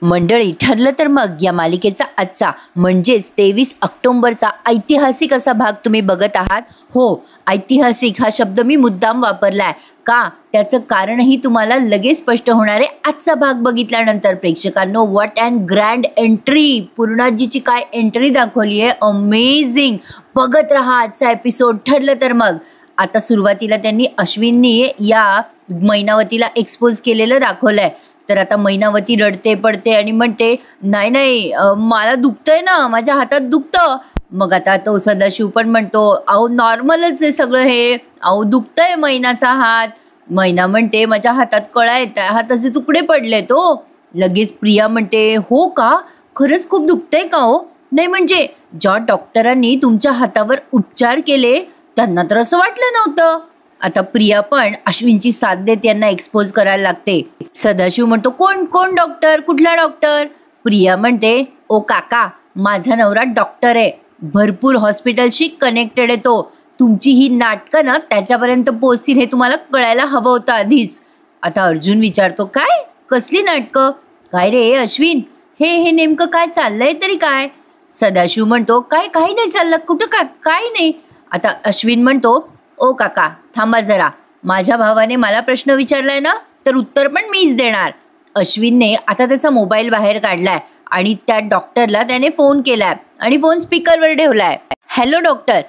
मंडळी, ठरलं तर मग या मालिकेचा आजचा म्हणजेच 23 ऑक्टोबरचा ऐतिहासिक असा भाग तुम्ही बघत आहात. हो, ऐतिहासिक हा शब्द मी मुद्दाम वापरलाय का, त्याचं कारणही तुम्हाला लगेच स्पष्ट होणार आहे आजचा भाग बघितल्यानंतर. प्रेक्षकांनो, व्हॉट अँड ग्रँड एंट्री, पूर्णाजीची काय एंट्री दाखवली आहे, अमेझिंग. बघत राहा आजचा एपिसोड. ठरलं तर मग आता सुरुवातीला त्यांनी अश्विननी या मैनावतीला एक्सपोज केलेलं दाखवलंय. तर आता मैनावती रडते पडते आणि म्हणते नाही नाही मला दुखतंय ना, माझ्या हातात दुखतं. मग आता तो सदाशिव पण म्हणतो अहो नॉर्मलच आहे सगळं हे, अहो दुखतंय मैनाचा हात. मैना म्हणते माझ्या हातात कळा येत आहे, हाताचे तुकडे पडले. तो लगेच प्रिया म्हणते हो का, खरंच खूप दुखतंय का हो. नाही म्हणजे ज्या डॉक्टरांनी तुमच्या हातावर उपचार केले त्यांना तर असं वाटलं नव्हतं. आता प्रिया पण अश्विनची साथ देत यांना एक्सपोज करायला लागते. सदाशिव म्हणतो कोण कोण डॉक्टर, कुठला डॉक्टर. प्रिया म्हणते ओ काका, माझा नवरा डॉक्टर आहे, भरपूर हॉस्पिटलशी कनेक्टेड आहे तो. तुमची ही नाटकं ना त्याच्यापर्यंत पोहोचतील हे तुम्हाला कळायला हवं होतं आधीच. आता अर्जुन विचारतो काय, कसली नाटकं, काय रे अश्विन, हे नेमकं काय चाललंय तरी काय. सदाशिव म्हणतो काय काही नाही चाललं, कुठं काय नाही. आता अश्विन म्हणतो ओ काका थांबा जरा, माझ्या भावाने मला प्रश्न विचारलाय ना तर उत्तर पण मीच देणार. अश्विनने आता त्याचा मोबाईल बाहेर काढलाय आणि त्या डॉक्टरला त्याने फोन केलाय आणि फोन स्पीकरवर ठेवलाय. Hello doctor.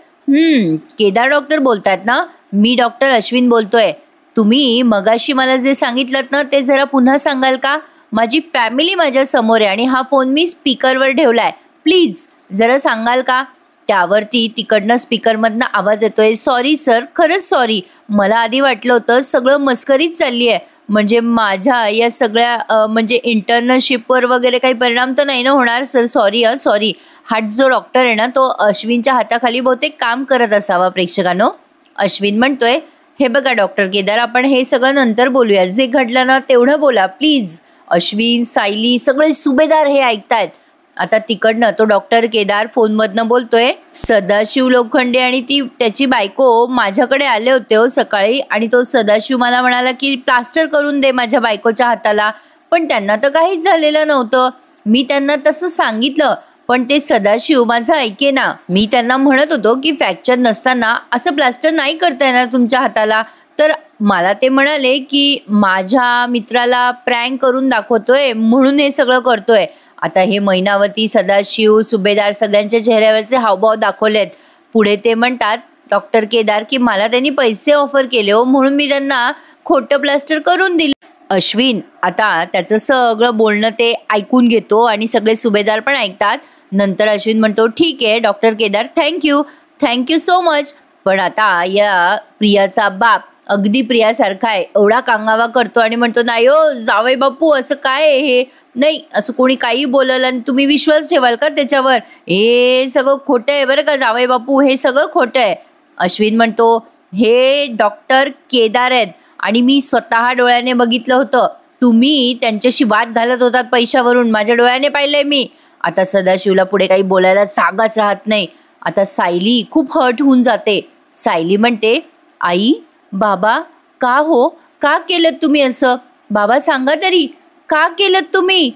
केदार डॉक्टर बोलतात ना, मी डॉक्टर अश्विन बोलतोय. तुम्ही मगाशी मला जे सांगितलं ना ते जरा पुन्हा सांगाल का. माझी फॅमिली माझ्या समोर आहे आणि हा फोन मी स्पीकरवर ठेवलाय, प्लीज जरा सांगाल का. त्यावरती तिकडनं स्पीकरमधनं आवाज येतोय सॉरी सर, खरंच सॉरी, मला आधी वाटलं होतं सगळं मस्करीच चालली आहे, म्हणजे माझ्या या सगळ्या म्हणजे इंटर्नशिपवर वगैरे काही परिणाम तर नाही ना होणार सर, सॉरी सॉरी. हा जो डॉक्टर आहे ना तो अश्विनच्या हाताखाली बहुतेक काम करत असावा. प्रेक्षकांनो, अश्विन म्हणतोय हे बघा डॉक्टर केदार, आपण हे सगळं नंतर बोलूया, जे घडलं ना तेवढं बोला प्लीज. अश्विन, सायली, सगळे सुभेदार हे ऐकतायत. आता तिकडनं तो डॉक्टर केदार फोनमधनं बोलतोय सदाशिव लोखंडे आणि ती त्याची बायको माझ्याकडे आले होते हो सकाळी, आणि तो सदाशिव मला म्हणाला की प्लास्टर करून दे माझ्या बायकोच्या हाताला, पण त्यांना तर काहीच झालेलं नव्हतं. मी त्यांना तसं सांगितलं पण ते सदाशिव माझं ऐके ना. मी त्यांना म्हणत होतो की फ्रॅक्चर नसताना असं प्लास्टर नाही करता येणार तुमच्या हाताला, तर मला ते म्हणाले की माझ्या मित्राला प्रँक करून दाखवतोय म्हणून हे सगळं करतोय. आता हे मैनावती, सदाशिव, सुभेदार सगळ्यांच्या चेहऱ्यावरचे हावभाव दाखवलेत. पुढे ते म्हणतात डॉक्टर केदार की मला त्यांनी पैसे ऑफर केले हो म्हणून मी त्यांना खोटं प्लास्टर करून दिले. अश्विन आता त्याचं सगळं बोलणं ते ऐकून घेतो आणि सगळे सुभेदार पण ऐकतात. नंतर अश्विन म्हणतो ठीक आहे doctor Kedar, thank you so much. पण आता या प्रियाचा बाप अगदी प्रियासारखा आहे, एवढा कांगावा करतो आणि म्हणतो नाही हो जावई बापू असं काय आहे हे, नाही असं कोणी काही बोललं आणि तुम्ही विश्वास ठेवाल का त्याच्यावर, हे सगळं खोटं आहे बरं का जावई बापू, हे सगळं खोटं आहे. अश्विन म्हणतो हे डॉक्टर केदार आहेत आणि मी स्वतः डोळ्याने बघितलं होतं, तुम्ही त्यांच्याशी वाद घालत होतात पैशावरून, माझ्या डोळ्याने पाहिलंय मी. आता सदाशिवला पुढे काही बोलायला जागाच राहत नाही. आता सायली खूप हर्ट होऊन जाते. सायली म्हणते आई बाबा का हो, का केलं तुम्ही असं, बाबा सांगा तरी का केलं तुम्ही.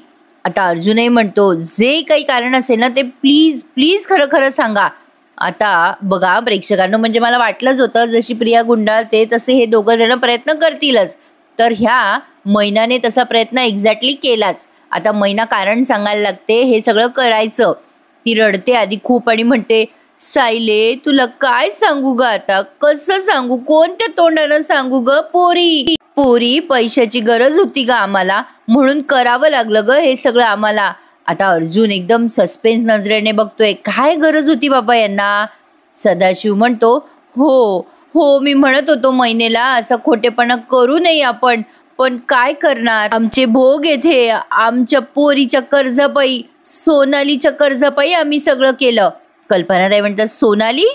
आता अर्जुनही म्हणतो जे काही कारण असेल ना ते प्लीज प्लीज खरं खरं सांगा. आता बघा प्रेक्षकांना, म्हणजे मला वाटलंच होतं जशी प्रिया गुंडाळते तसे हे दोघं जण प्रयत्न करतीलच, तर ह्या मैनाने तसा प्रयत्न एक्झॅक्टली केलाच. आता मैना कारण सांगायला लागते हे सगळं करायचं. ती रडते आधी खूप आणि म्हणते सायले तुला काय सांगू ग, आता कसं सांगू, कोणत्या तोंडानं सांगू ग, पोरी पैशाची गरज होती का आम्हाला म्हणून करावं लागलं ग हे सगळं आम्हाला. आता अर्जुन एकदम सस्पेन्स नजरेने बघतोय काय गरज होती बाबा यांना. सदाशिव म्हणतो हो मी म्हणत होतो मैनेला असं खोटेपणा करू नये आपण, पण काय करणार, आमचे भोग येथे आमच्या पोरीच्या कर्जापायी, सोनालीच्या कर्जापायी आम्ही सगळं केलं. कल्पनाताई म्हणतात सोनाली,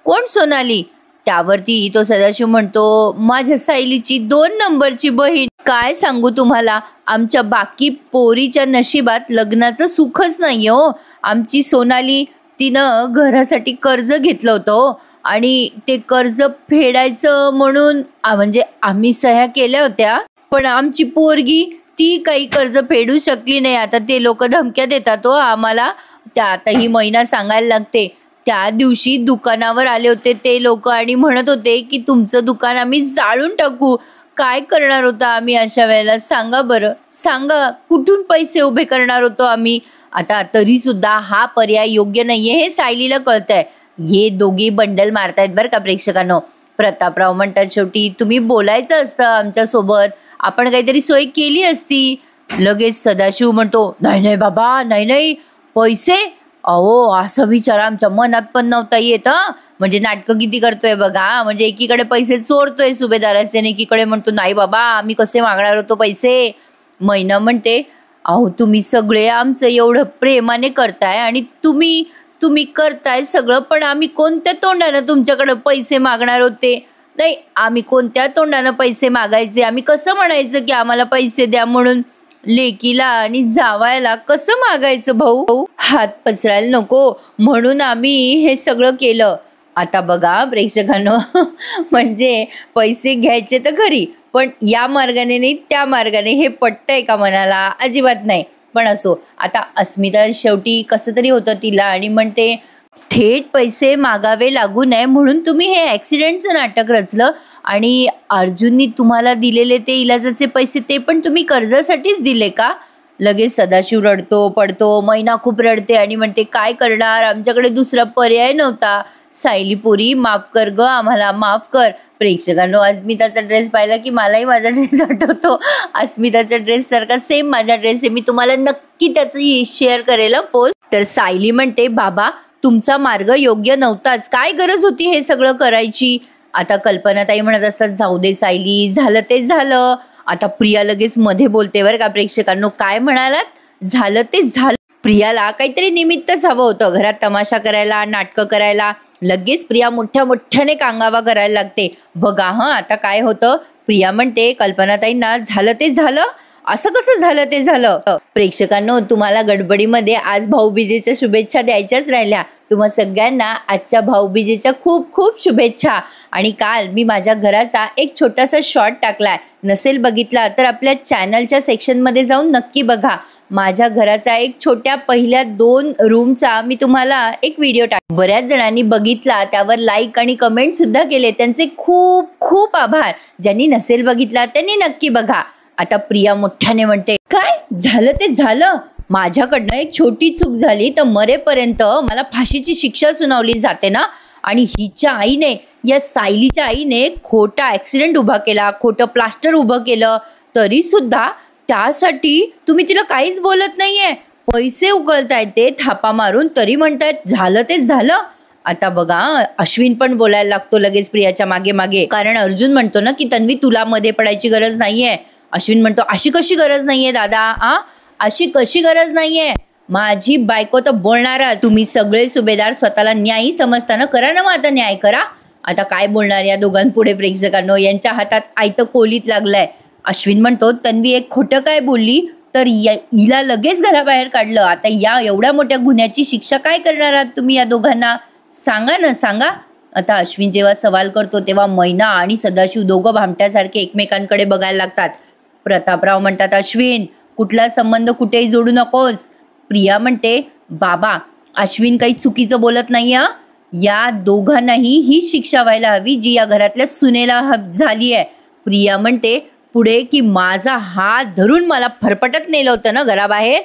कोण सोनाली. त्यावरती तो सदाशिव म्हणतो माझ्या सायलीची 2 नंबरची बहीण. काय सांगू तुम्हाला, आमच्या बाकी पोरीच्या नशिबात लग्नाचं सुखच नाही हो. आमची सोनाली तिनं घरासाठी कर्ज घेतलं होतं आणि ते कर्ज फेडायचं म्हणून म्हणजे आम्ही सह्या केल्या होत्या, पण आमची पोरगी ती काही कर्ज फेडू शकली नाही. आता ते लोक धमक्या देतात हो आम्हाला. त्या आता ही महिना सांगायला लागते. त्या दिवशी दुकानावर आले होते ते लोक आणि म्हणत होते की तुमचं दुकान आम्ही जाळून टाकू. काय करणार होतो आम्ही अशा वेळेला सांगा बरं, सांगा कुठून पैसे उभे करणार होतो आम्ही. आता तरी सुद्धा हा पर्याय योग्य नाहीये हे सायलीला कळतंय. हे दोघी बंडल मारतायत बरं का प्रेक्षकांनो. प्रतापराव म्हणतात शेवटी तुम्ही बोलायचं असतं आमच्यासोबत, आपण काहीतरी सोय केली असती. लगेच सदाशिव म्हणतो नाही नाही बाबा, नाही नाही, पैसे अहो असा विचार आमच्या मनात पण नव्हता येत. म्हणजे नाटकं किती करतोय बघा. म्हणजे एकीकडे पैसे चोरतोय सुभेदाराचे आणि एकीकडे म्हणतो नाही बाबा आम्ही कसे मागणार होतो पैसे. मैना म्हणते अहो तुम्ही सगळे आमचं एवढं प्रेमाने करताय आणि तुम्ही करताय सगळं, पण आम्ही कोणत्या तोंडानं तुमच्याकडे पैसे मागणार होते. नाही आम्ही कोणत्या तोंडानं पैसे मागायचे, आम्ही कसं म्हणायचं की आम्हाला पैसे द्या म्हणून. लेकीला आणि जावायला कसं मागायचं भाऊ, हात पसरायला नको म्हणून आम्ही हे सगळं केलं. आता बघा प्रेक्षकांनो म्हणजे पैसे घ्यायचे तर खरी, पण या मार्गाने नाही त्या मार्गाने, हे पटतंय का मनाला? अजिबात नाही. पण असो, आता अस्मिता शेवटी कसं तरी होतं तिला आणि म्हणते थेट पैसे मागावे लागू नये म्हणून तुम्ही हे ॲक्सिडेंटचं नाटक रचलं आणि अर्जुननी तुम्हाला दिलेले ते इलाजाचे पैसे ते पण तुम्ही कर्जासाठीच दिले का? लगेच सदाशिव रडतो पडतो. मैना खूप रडते आणि म्हणते काय करणार, आमच्याकडे दुसरा पर्याय नव्हता. सायली पोरी माफ कर ग, आम्हाला माफ कर. प्रेक्षकांनो अस्मिताचा ड्रेस पाहिला की मलाही माझा ड्रेस आठवतो. अस्मिताच्या ड्रेस सारखा सेम माझा ड्रेस आहे. मी तुम्हाला नक्की त्याची शेअर करेल पोस्ट. तर सायली म्हणते बाबा तुमचा मार्ग योग्य नव्हताच, काय गरज होती हे सगळं करायची. आता कल्पनाताई म्हणत असतात जाऊ दे सायली, झालं ते झालं. आता प्रिया लगेच मध्ये बोलते बरं का प्रेक्षकांनो. काय म्हणालात? झालं ते झालं. प्रियाला काहीतरी निमित्तच हवं होतं घरात तमाशा करायला, नाटकं करायला. लगेच प्रिया मोठ्याने कांगावा करायला लागते. बघा आता काय होतं. प्रिया म्हणते कल्पनाताईंना झालं ते झालं, असं कसं झालं ते झालं. प्रेक्षकांनो तुम्हाला गडबडीमध्ये आज भाऊबीजेच्या शुभेच्छा द्यायच्याच राहिल्या. तुम्हा सगळ्यांना आजच्या भाऊबीजेच्या खूप खूप शुभेच्छा. आणि काल मी माझ्या घराचा एक छोटासा शॉर्ट टाकलाय, नसेल बघितला तर आपल्या चॅनलच्या सेक्शनमध्ये जाऊन नक्की बघा. माझ्या घराचा एक छोट्या पहिल्या 2 रूमचा मी तुम्हाला एक व्हिडिओ बऱ्याच जणांनी बघितला, त्यावर लाईक आणि कमेंट सुद्धा केले. त्यांचे खूप खूप आभार. ज्यांनी नसेल बघितला त्यांनी नक्की बघा. आता प्रिया मोठ्याने म्हणते काय झालं ते झालं, माझ्याकडनं एक छोटी चूक झाली तर मरेपर्यंत मला फाशीची शिक्षा सुनावली जाते ना. आणि हिच्या आईने, या सायलीच्या आईने खोटा ॲक्सिडेंट उभा केला, खोटं प्लास्टर उभं केलं, तरी सुद्धा त्यासाठी तुम्ही तिला काहीच बोलत नाहीये. पैसे उकळतायत ते थापा मारून, तरी म्हणतायत झालं ते झालं. आता बघा अश्विन पण बोलायला लागतो लगेच प्रियाच्या मागे मागे. कारण अर्जुन म्हणतो ना की तन्वी तुला मध्ये पडायची गरज नाहीये. अश्विन म्हणतो अशी कशी गरज नाहीये दादा, अशी कशी गरज नाहीये, माझी बायको तर बोलणारच. तुम्ही सगळे सुभेदार स्वतःला न्यायी समजताना करा ना मग आता न्याय करा. आता काय बोलणार या दोघांपुढे प्रेक्षकांनो, यांच्या हातात आयतं कोलीत लागलंय. अश्विन म्हणतो तन्वी एक खोटं काय बोलली तर हिला लगेच घराबाहेर काढलं. आता या एवढ्या मोठ्या गुन्ह्याची शिक्षा काय करणार आहात तुम्ही या दोघांना, सांगा ना सांगा. आता अश्विन जेव्हा सवाल करतो तेव्हा मैना आणि सदाशिव दोघं भामट्यासारखे एकमेकांकडे बघायला लागतात. प्रतापराव म्हणतात अश्विन कुठला संबंध कुठेही जोडू नकोस. प्रिया म्हणते बाबा अश्विन काही चुकीचं बोलत नाही. या दोघांनाही ही शिक्षा व्हायला हवी जी या घरातल्या सुनेला झाली आहे. प्रिया म्हणते पुढे की माझा हात धरून मला फरफटत नेलं होतं ना घराबाहेर,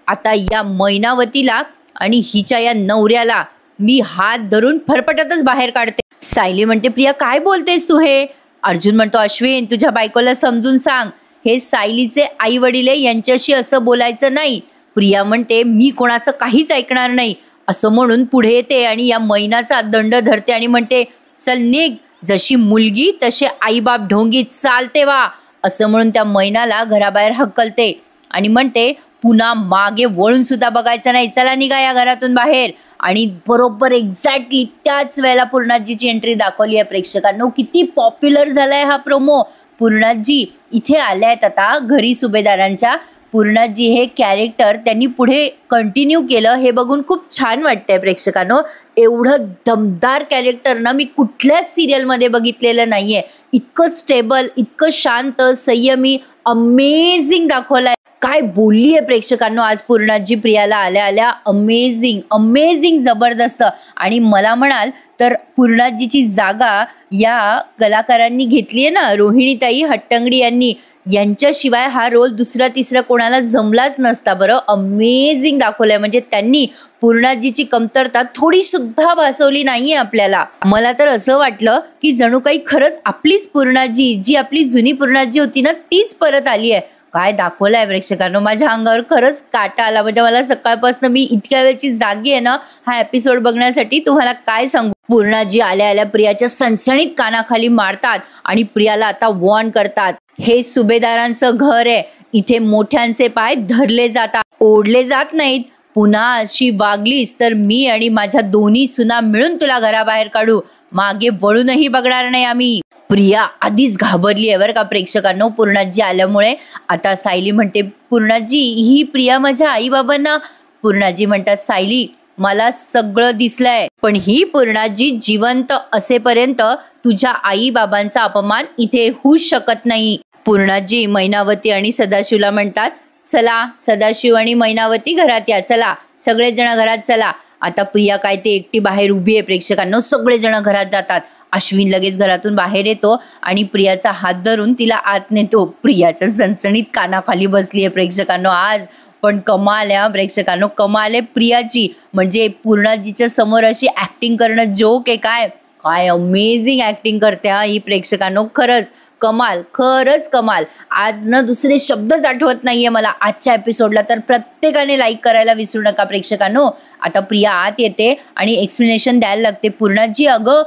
आता या मैनावतीला आणि हिच्या या नवऱ्याला मी हात धरून फरफटतच बाहेर काढते. सायली म्हणते प्रिया काय बोलतेस तू हे. अर्जुन म्हणतो अश्विन तुझ्या बायकोला समजून सांग, हे सायलीचे आई वडील यांच्याशी असं बोलायचं नाही. प्रिया म्हणते मी कोणाचं काहीच ऐकणार नाही असं म्हणून पुढे येते आणि या मैनाचा दंड धरते आणि म्हणते चल निघ, जशी मुलगी तसे आईबाप ढोंगी चालते वा, असं म्हणून त्या मैनाला घराबाहेर हकलते आणि म्हणते पुन्हा मागे वळून सुद्धा बघायचं नाही, चला निघा या घरातून बाहेर. आणि बरोबर एक्झॅक्टली त्याच वेळेला पूर्णाजीची एंट्री दाखवली आहे प्रेक्षकांनो. किती पॉप्युलर झालाय हा प्रोमो. पूर्णाजी इथे आल्या आहेत आता घरी सुभेदारांच्या. पूर्णाजी हे कॅरेक्टर त्यांनी पुढे कंटिन्यू केलं हे बघून खूप छान वाटतंय प्रेक्षकांनो. एवढं दमदार कॅरेक्टर ना मी कुठल्याच सिरियलमध्ये बघितलेलं नाहीये. इतकं स्टेबल, इतकं शांत, संयमी, अमेझिंग दाखवलंय. काय बोलली आहे प्रेक्षकांनो आज पूर्णाजी प्रियाला आल्या आल्या. अमेझिंग अमेझिंग जबरदस्त. आणि मला म्हणाल तर पूर्णाजीची जागा या कलाकारांनी घेतली आहे ना, रोहिणीताई हट्टंगडी यांनी. यांच्याशिवाय हा रोल दुसरा तिसरा कोणाला जमलाच नसता बरं. अमेझिंग दाखवलंय. म्हणजे त्यांनी पूर्णाजीची कमतरता थोडी सुद्धा भासवली नाहीये आपल्याला. मला तर असं वाटलं की जणू काही खरंच आपलीच पूर्णाजी, जी आपली जुनी पूर्णाजी होती ना, तीच परत आली आहे. काय दाखवलंय प्रेक्षकांनो. माझ्या अंगावर खरंच काटा आला. म्हणजे मला सकाळपासून मी इतक्या वेळची जागी आहे ना हा एपिसोड बघण्यासाठी. तुम्हाला काय सांगू. पूर्णाजी आल्या आल्या प्रियाच्या सणसणीत कानाखाली मारतात आणि प्रियाला आता वॉर्न करतात. हे सुभेदारांचं घर आहे. इथे मोठ्यांचे पाय धरले जातात, ओढले जात नाहीत. पुन्हा अशी वागलीस तर मी आणि माझ्या दोन्ही सुना मिळून तुला घराबाहेर काढू. मागे वळूनही बघणार नाही आम्ही. प्रिया आधीच घाबरली आहे बरं का प्रेक्षकांनो पूर्णाजी आल्यामुळे. आता सायली म्हणते पूर्णाजी ही प्रिया माझ्या आई बाबांना. पूर्णाजी म्हणतात सायली मला सगळं दिसलंय, पण ही पूर्णाजी जिवंत असेपर्यंत तुझ्या आई बाबांचा अपमान इथे होऊच शकत नाही. पूर्णाजी मैनावती आणि सदाशिवला म्हणतात चला सदाशिव आणि मैनावती घरात या, चला सगळेजण घरात चला. आता प्रिया काय ते एकटी बाहेर उभी आहे प्रेक्षकांनो. सगळेजण घरात जातात. अश्विन लगेच घरातून बाहेर येतो आणि प्रियाचा हात धरून तिला आत नेतो. प्रियाच्या सणसणीत कानाखाली बसली आहे प्रेक्षकांनो आज. पण कमाल आहे प्रेक्षकांनो, कमाल आहे प्रियाची. म्हणजे पूर्णाजीच्या समोर अशी ऍक्टिंग करणं जोक आहे. काय काय अमेझिंग ऍक्टिंग करते हा ही प्रेक्षकांनो. खरंच कमाल, खरंच कमाल. आज ना दुसरे शब्दच आठवत नाहीये मला आजच्या एपिसोडला. तर प्रत्येकाने लाईक करायला विसरू नका प्रेक्षकांनो. आता प्रिया आत येते आणि एक्सप्लेनेशन द्यायला लागते. पूर्णाजी अगं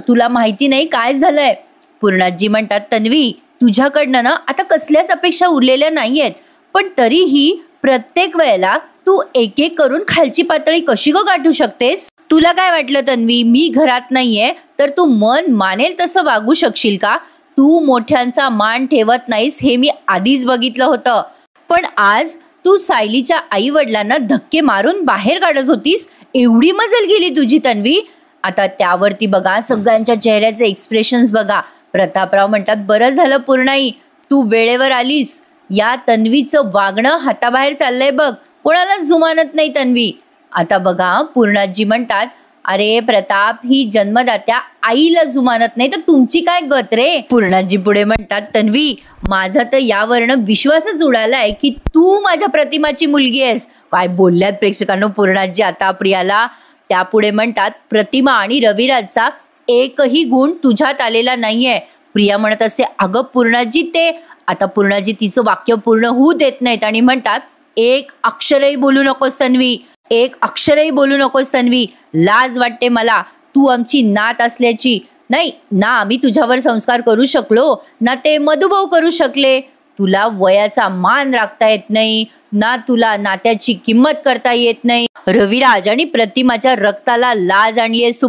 तुला माहिती नाही काय झालंय. पूर्णाजी म्हणतात तन्वी तुझ्याकडनं ना आता कसल्याच अपेक्षा उरलेल्या नाहीयेत, पण तरीही प्रत्येक वेळेला तू एक एक करून खालची पातळी कशी ग गाठू शकतेस. तुला काय वाटलं तन्वी मी घरात नाहीये तर तू मन मानेल तसं वागू शकशील का. तू मोठ्यांचा मान ठेवत नाहीस हे मी आधीच बघितलं होतं, पण आज तू सायलीच्या आई वडिलांना धक्के मारून बाहेर काढत होतीस. एवढी मजल गेली तुझी तन्वी. आता त्यावरती बघा सगळ्यांच्या चेहऱ्याचे एक्सप्रेशन्स बघा. प्रतापराव म्हणतात बरं झालं पूर्णाई तू वेळेवर आलीस. या तन्वीचं वागणं हाताबाहेर चाललंय बघ, कोणालाच जुमानत नाही तन्वी. आता बघा पूर्णाजी म्हणतात अरे प्रताप ही जन्मदात्या आईला जुमानत नाही तर तुमची काय गत रे. पूर्णाजी पुढे म्हणतात तन्वी माझा तर यावरनं विश्वासच उडालाय की तू माझ्या प्रतिमाची मुलगी आहेस. काय बोलल्यात प्रेक्षकांनो पूर्णाजी आता प्रियाला. त्यापुढे म्हणतात प्रतिमा आणि रविराजचा एकही गुण तुझ्यात आलेला नाहीये. प्रिया म्हणत असते अगं पूर्णाजी ते. आता पूर्णाजी तिचं वाक्य पूर्ण होऊ देत नाहीत आणि म्हणतात एक अक्षरही बोलू नकोस तन्वी, एक अक्षरही बोलू नकोस तन्वी. लाज वाटते मला तू आमची नात असल्याची. नाही ना आम्ही तुझ्यावर संस्कार करू शकलो ना ते मधुभाऊ करू शकले. तुला वयाचा मान राखता येत नाही ना तुला नात्याची किंमत करता येत नाही. रविराज आणि प्रतिमाच्या रक्ताला लाज आणली आहेस तू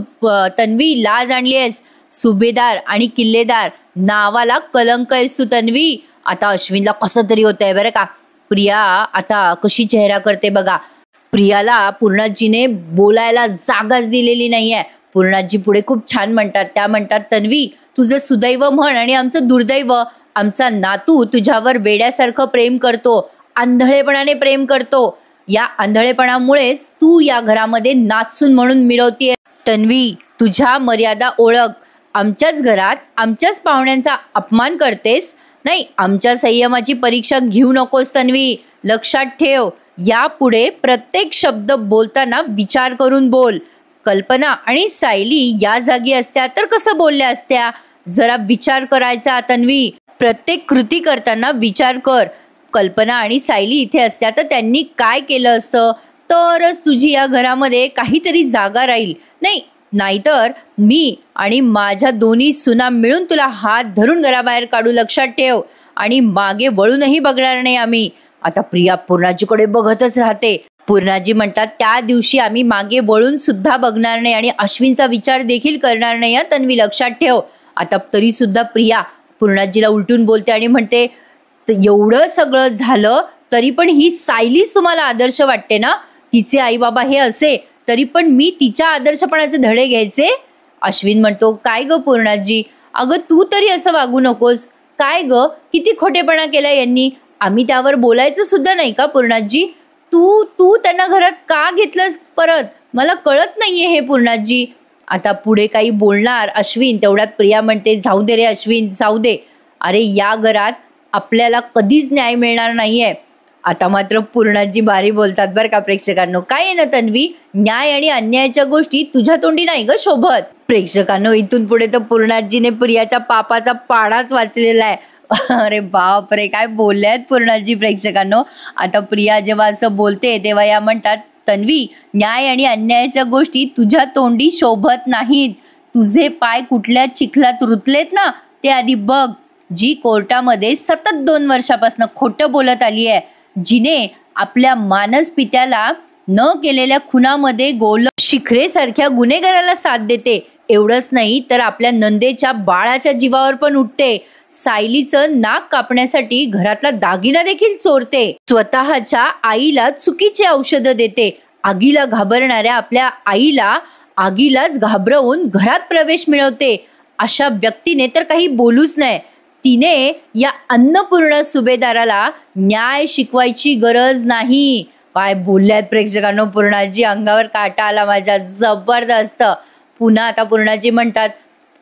तन्वी, लाज आणली आहेस. सुभेदार आणि किल्लेदार नावाला कलंक आहेस तू तन्वी. आता अश्विनला कसं तरी होतंय बरं का. प्रिया आता कशी चेहरा करते बघा. प्रियाला पूर्णाजीने बोलायला जागाच दिलेली नाहीये. पूर्णाजी पुढे खूप छान म्हणतात. त्या म्हणतात तन्वी तुझं सुदैव म्हण आणि आमचं दुर्दैव. आमचा नातू तुझ्यावर वेड्यासारखं प्रेम करतो, आंधळेपणाने प्रेम करतो. या आंधळेपणामुळेच तू या घरामध्ये नाचून म्हणून मिरवतीये. तन्वी तुझ्या मर्यादा ओळख. आमच्याच घरात आमच्याच पाहुण्यांचा अपमान करतेस. नाही आमच्या संयमाची परीक्षा घेऊ नकोस तन्वी. लक्षात ठेव यापुढे प्रत्येक शब्द बोलताना विचार करून बोल. कल्पना आणि सायली या जागी असत्या तर कसं बोलल्या असत्या. जरा विचार करायचा तन्वी. प्रत्येक कृती करताना विचार कर. कल्पना आणि सायली इथे असत्या तर त्यांनी काय केलं असतं तरच तुझी या घरामध्ये काहीतरी जागा राहील. नाही नाहीतर मी आणि माझ्या दोन्ही सुना मिळून तुला हात धरून घराबाहेर काढू. लक्षात ठेव. आणि मागे वळूनही बघणार नाही आम्ही. आता प्रिया पूर्णाजीकडे बघतच राहते. पूर्णाजी म्हणतात त्या दिवशी आम्ही मागे वळून सुद्धा बघणार नाही आणि अश्विनचा विचार देखील करणार नाही हा तन्वी, लक्षात ठेव. आता तरी सुद्धा प्रिया पूर्णाजीला उलटून बोलते आणि म्हणते एवढं सगळं झालं तरी पण ही सायलीच तुम्हाला आदर्श वाटते ना? तिचे आई बाबा हे असे तरी पण मी तिच्या आदर्शपणाचे धडे घ्यायचे? अश्विन म्हणतो, काय ग पूर्णाजी, अगं तू तरी असं वागू नकोस. काय ग, किती खोटेपणा केला यांनी. आम्ही त्यावर बोलायचं सुद्धा नाही का पूर्णाजी? तू तू त्यांना घरात का घेतलंस परत? मला कळत नाहीये हे पूर्णाजी. आता पुढे काही बोलणार अश्विन, तेवढ्यात प्रिया म्हणते, जाऊ दे रे अश्विन, जाऊ दे. अरे या घरात आपल्याला कधीच न्याय मिळणार नाहीये. आता मात्र पूर्णाजी भारी बोलतात बरं का प्रेक्षकांनो. काय आहे ना तन्वी, न्याय आणि अन्यायाच्या गोष्टी तुझ्या तोंडी नाही ग शोभत. प्रेक्षकांनो, इथून पुढे तर पूर्णाजीने प्रियाच्या पापाचा पाडाच वाचलेला आहे. अरे बाप रे, काय बोलले आहेत पूर्णाजी प्रेक्षकांनो. आता प्रिया जेव्हा असं बोलते तेव्हा या म्हणतात, तन्वी, न्याय आणि अन्यायाच्या गोष्टी तुझ्या तोंडी शोभत नाहीत. तुझे पाय कुठल्या चिखलात रुतलेत ना ते आधी बघ. जी कोर्टामध्ये सतत 2 वर्षापासून खोटं बोलत आली आहे, जिने आपल्या मानस पित्याला न केलेल्या खुनामध्ये गोल शिखरेसारख्या गुन्हेगाराला साथ देते. एवढंच नाही तर आपल्या नंदेच्या बाळाच्या जीवावर पण उठते. सायलीचं नाक कापण्यासाठी घरातला दागिना देखील चोरते. स्वतःच्या आईला चुकीचे औषधं देते. आगीला घाबरणाऱ्या आपल्या आईला आगीलाच घाबरवून घरात प्रवेश मिळवते. अशा व्यक्तीने तर काही बोलूच नाही. तिने या अन्नपूर्णा सुभेदाराला न्याय शिकवायची गरज नाही. काय बोलल्यात प्रेक्षकांनो पूर्णाजी, अंगावर काटा आला माझ्या, जबरदस्त. पुन्हा आता पूर्णाजी म्हणतात,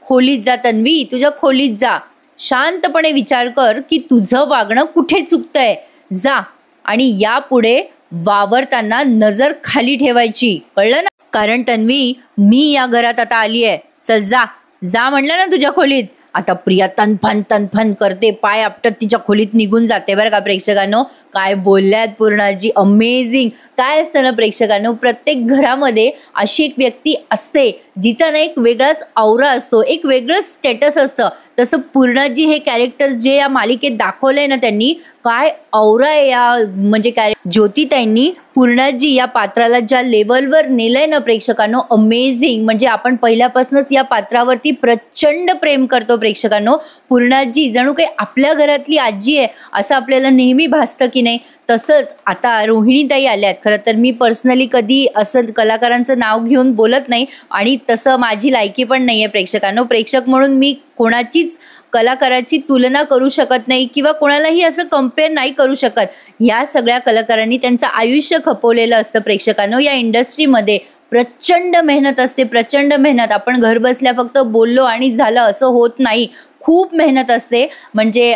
खोलीत जा तन्वी, तुझ्या खोलीत जा. शांतपणे विचार कर की तुझं वागणं कुठे चुकतंय. जा आणि यापुढे वावरताना नजर खाली ठेवायची, कळलं ना? कारण तन्वी, मी या घरात आता आली आहे. चल जा, जा म्हणलं ना तुझ्या खोलीत. आता प्रिया तनफन करते, पाय आपटत तिच्या खोलीत निघून जाते बरं का प्रेक्षकांनो. काय बोलल्यात पूर्णाजी, अमेझिंग. काय असतं ना प्रेक्षकांनो, प्रत्येक घरामध्ये अशी एक व्यक्ती असते जिचा ना एक वेगळाच औरा असतो, एक वेगळं स्टेटस असतं. तसं पूर्णाजी हे कॅरेक्टर जे या मालिकेत दाखवलंय ना त्यांनी, काय औरा आहे या म्हणजे काय ज्योतिताईंनी पूर्णाजी या पात्राला ज्या लेवलवर नेलंय ना प्रेक्षकांनो, अमेझिंग. म्हणजे आपण पहिल्यापासूनच या पात्रावरती प्रचंड प्रेम करतो प्रेक्षकांनो. पूर्णाजी जणू काही आपल्या घरातली आजी आहे असं आपल्याला नेहमी भासतं की नाही. तसंच आता रोहिणीताई आल्यात. खरं तर मी पर्सनली कधी असं कलाकारांचं नाव घेऊन बोलत नाही आणि तसं माझी लायकी पण नाही आहे प्रेक्षकांनो. प्रेक्षक म्हणून मी कोणाचीच कलाकाराची तुलना करू शकत नाही किंवा कोणालाही असं कम्पेअर नाही करू शकत. या सगळ्या कलाकारांनी त्यांचं आयुष्य खपवलेलं असतं प्रेक्षकांनो. या इंडस्ट्रीमध्ये प्रचंड मेहनत असते, प्रचंड मेहनत. आपण घर बसल्या फक्त बोललो आणि झालं असं होत नाही. खूप मेहनत असते, म्हणजे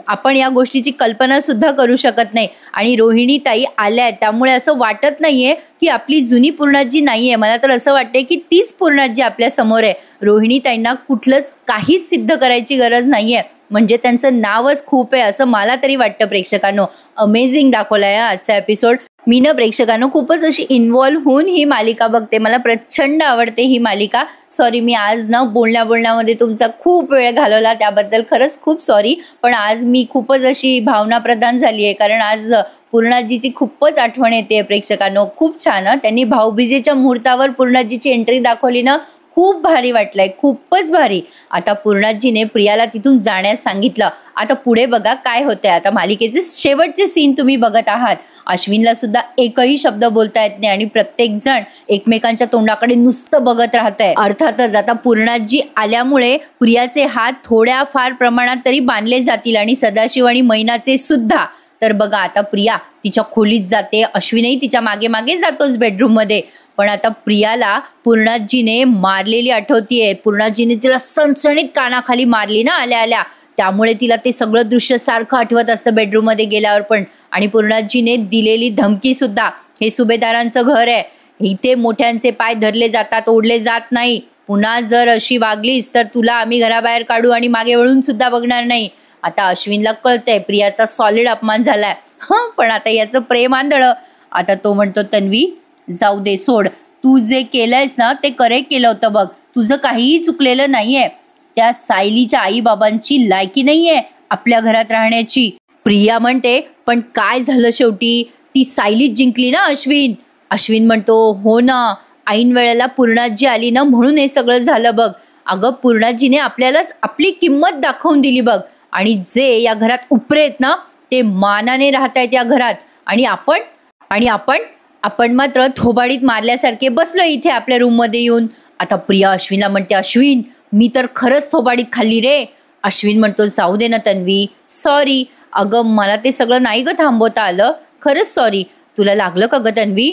आपण या गोष्टीची कल्पना सुद्धा करू शकत नाही. आणि रोहिणीताई आल्या आहेत त्यामुळे असं वाटत नाहीये की आपली जुनी पूर्णाजी नाहीये. मला तर असं वाटतंय की तीच पूर्णाजी आपल्या समोर आहे. रोहिणीताईंना कुठलंच काहीच सिद्ध करायची गरज नाहीये. म्हणजे त्यांचं नावच खूप आहे असं मला तरी वाटतं प्रेक्षकांनो. अमेझिंग दाखवलाय आजचा एपिसोड. मी ना प्रेक्षकांनो खूपच अशी इन्व्हॉल्व्ह होऊन ही मालिका बघते. मला प्रचंड आवडते ही मालिका. सॉरी, मी आज ना बोलण्यामध्ये तुमचा खूप वेळ घालवला, त्याबद्दल खरंच खूप सॉरी. पण आज मी खूपच अशी भावनाप्रधान झाली आहे, कारण आज पूर्णाजीची खूपच आठवण येते प्रेक्षकांनो. खूप छान. त्यांनी भाऊबीजेच्या मुहूर्तावर पूर्णाजीची एंट्री दाखवली ना, खूप भारी वाटलंय, खूपच भारी. आता पूर्णाजीने प्रियाला तिथून जाण्यास सांगितलं. आता पुढे बघा काय होतंय. आता मालिकेचे शेवटचे सीन तुम्ही बघत आहात. अश्विनला सुद्धा एकही शब्द बोलता येत नाही आणि प्रत्येक जण एकमेकांच्या तोंडाकडे नुसतं बघत राहतंय. अर्थातच आता पूर्णाजी आल्यामुळे प्रियाचे हात थोड्या फार प्रमाणात तरी बांधले जातील आणि सदाशिव आणि मैनाचे सुद्धा. तर बघा आता प्रिया तिच्या खोलीत जाते, अश्विनही तिच्या मागे मागे जातोच बेडरूम मध्ये. पण आता प्रियाला पूर्णाजीने मारलेली आठवतीये. पूर्णाजीने तिला सणसणीत कानाखाली मारली ना आल्या आल्या, त्यामुळे तिला ते सगळं दृश्य सारखं आठवत असतं बेडरूम मध्ये गेल्यावर पण. आणि पूर्णाजीने दिलेली धमकी सुद्धा, हे सुभेदारांचं घर आहे, इथे मोठ्यांचे पाय धरले जातात, ओढले जात नाही. पुन्हा जर अशी वागलीस तर तुला आम्ही घराबाहेर काढू आणि मागे वळून सुद्धा बघणार नाही. आता अश्विनला कळतंय प्रियाचा सॉलिड अपमान झालाय. पण आता याचं प्रेम आंधळं. आता तो म्हणतो, तन्वी जाऊ दे, सोड. तू जे केलंयस ना ते करेक्ट केलं होतं बघ. तुझं काहीही चुकलेलं नाहीये. त्या सायलीच्या आई बाबांची लायकी नाहीये आपल्या घरात राहण्याची. प्रिया म्हणते, पण काय झालं शेवटी? ती सायलीच जिंकली ना अश्विन. अश्विन म्हणतो, हो ना, ऐन वेळेला पूर्णाजी आली ना म्हणून हे सगळं झालं बघ. अगं पूर्णाजीने आपल्यालाच आपली किंमत दाखवून दिली बघ. आणि जे या घरात उपरे आहेत ना ते मानाने राहतायत या घरात आणि आपण मात्र थोबाडीत मारल्यासारखे बसलो इथे आपल्या रूममध्ये येऊन. आता प्रिया अश्विनला म्हणते, अश्विन मी तर खरंच थोबाडीत खाल्ली रे. अश्विन म्हणतो, जाऊ दे ना तन्वी, सॉरी. अगं मला ते सगळं नाही ग थांबवता आलं, खरंच सॉरी. तुला लागलं का ग तन्वी?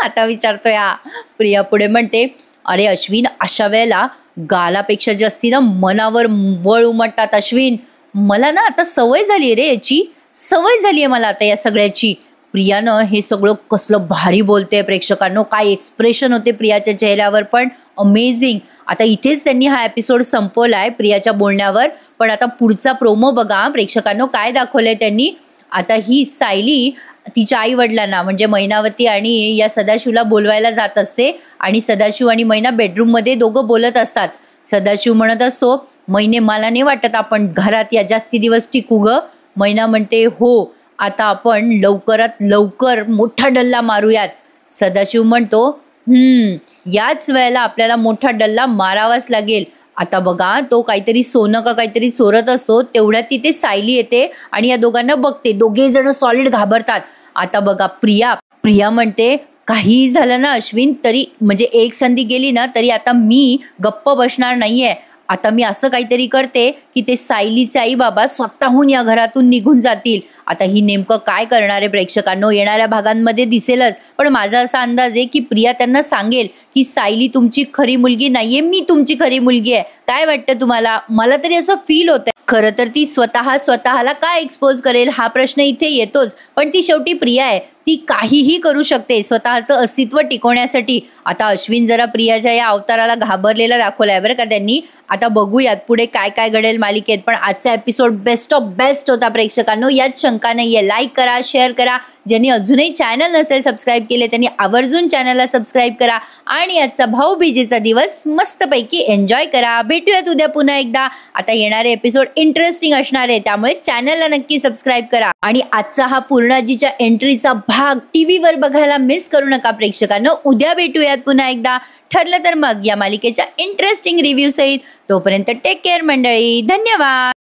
आता विचारतोय हा. प्रिया पुढे म्हणते, अरे अश्विन अशा वेळेला गालापेक्षा जास्ती ना मनावर वळ उमटतात अश्विन. मला ना आता सवय झाली रे याची, सवय झाली आहे मला आता या सगळ्याची. प्रियानं हे सगळं कसलं भारी बोलते प्रेक्षकांनो, काय एक्सप्रेशन होते प्रियाच्या चेहऱ्यावर, पण अमेझिंग. आता इथेच त्यांनी हा एपिसोड संपवलाय प्रियाच्या बोलण्यावर, पण आता पुढचा प्रोमो बघा प्रेक्षकांनो काय दाखवलंय त्यांनी. आता ही सायली तिच्या आई वडिलांना म्हणजे मैनावती आणि या सदाशिवला बोलवायला जात असते आणि सदाशिव आणि मैना बेडरूममध्ये दोघं बोलत असतात. सदाशिव म्हणत असतो, मैने मला नाही वाटत आपण घरात या जास्ती दिवस टिकू ग. मैना म्हणते, हो आता आपण लवकरात लवकर मोठा डल्ला मारूयात. सदाशिव म्हणतो, याच वेळेला आपल्याला मोठा डल्ला मारावाच लागेल. आता बघा तो काहीतरी सोनं का काहीतरी चोरत असतो, तेवढ्यात तिथे सायली येते आणि या दोघांना बघते. दोघे जण सॉलिड घाबरतात. आता बघा प्रिया म्हणते, काही झालं ना अश्विन तरी म्हणजे एक संधी गेली ना तरी आता मी गप्प बसणार नाहीये. आता मी असं काहीतरी करते की ते सायलीचे आई बाबा स्वतःहून या घरातून निघून जातील. आता ही नेमकं काय करणार आहे प्रेक्षकांनो येणाऱ्या भागांमध्ये दिसेलच, पण माझा असा अंदाज आहे की प्रिया त्यांना सांगेल की सायली तुमची खरी मुलगी नाहीये, मी तुमची खरी मुलगी आहे. काय वाटतं तुम्हाला? मला तरी असं फील होतंय. खरं तर ती स्वतःला काय एक्सपोज करेल हा प्रश्न इथे येतोच, पण ती शेवटी प्रिया आहे, ती काहीही करू शकते स्वतःचं अस्तित्व टिकवण्यासाठी. आता अश्विन जरा प्रियाच्या या अवताराला घाबरलेला दाखवलाय बरं का त्यांनी. आता बघूयात पुढे काय काय घडेल मालिकेत, पण आजचा एपिसोड बेस्ट ऑफ बेस्ट होता प्रेक्षकांनो, यात शंका नाहीये. लाईक करा, शेअर करा. ज्यांनी अजूनही चॅनल नसेल सबस्क्राईब केले त्यांनी आवर्जून चॅनलला सबस्क्राईब करा आणि आजचा भाऊबीजेचा दिवस मस्तपैकी एन्जॉय करा. भेटूयात उद्या पुन्हा एकदा. आता येणारे एपिसोड इंटरेस्टिंग असणार आहे, त्यामुळे चॅनलला नक्की सबस्क्राईब करा. आणि आजचा हा पूर्णाजीच्या एंट्रीचा भाग टीव्हीवर बघायला मिस करू नका प्रेक्षकांनो. उद्या भेटूयात पुन्हा एकदा, ठरलं तर मग या मालिकेच्या इंटरेस्टिंग रिव्ह्यू सहित. तोपर्यंत टेक केअर मंडळी, धन्यवाद.